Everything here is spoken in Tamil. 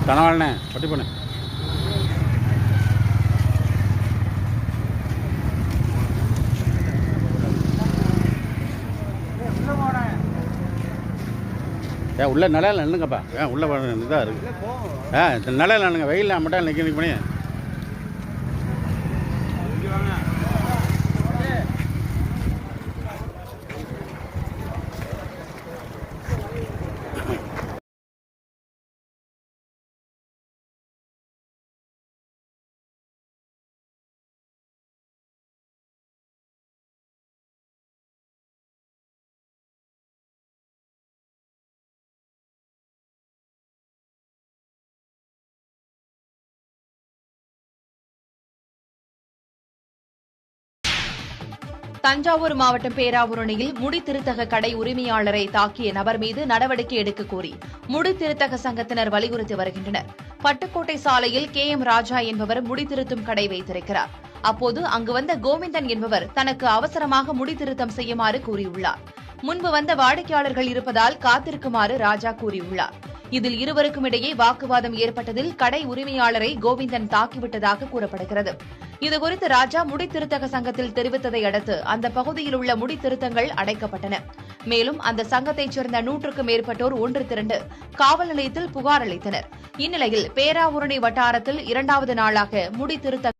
கனவாளண்ணே பட்டி பண்ணு. உள்ள நிலையில் நின்னுங்கப்பா. உள்ள இதாக இருக்குது. நிலையில் நின்னுங்க. வெயிலில் மட்டும் நிற்க பண்ணி. தஞ்சாவூர் மாவட்டம் பேராவூரணியில் முடி திருத்தக கடை உரிமையாளரை தாக்கிய நபர் மீது நடவடிக்கை எடுக்க கோரி முடி திருத்தக சங்கத்தினர் வலியுறுத்தி வருகின்றனர். பட்டுக்கோட்டை சாலையில் KM ராஜா என்பவர் முடி திருத்தும் கடை வைத்திருக்கிறார். அப்போது அங்கு வந்த கோவிந்தன் என்பவர் தனக்கு அவசரமாக முடி திருத்தம் செய்யுமாறு கூறியுள்ளார். முன்பு வந்த வாடிக்கையாளர்கள் இருப்பதால் காத்திருக்குமாறு ராஜா கூறியுள்ளார். இதில் இருவருக்கும் இடையே வாக்குவாதம் ஏற்பட்டதில் கடை உரிமையாளரை கோவிந்தன் தாக்கிவிட்டதாக கூறப்படுகிறது. இதுகுறித்து ராஜா முடி திருத்தக சங்கத்தில் தெரிவித்ததை அடுத்து அந்த பகுதியில் உள்ள முடி திருத்தங்கள் அடைக்கப்பட்டன. மேலும் அந்த சங்கத்தைச் சேர்ந்த 100க்கும் மேற்பட்டோர் ஒன்று திரண்டு காவல் நிலையத்தில் புகார் அளித்தனர். இந்நிலையில் பேராவூரணி வட்டாரத்தில் 2வது நாளாக முடி திருத்த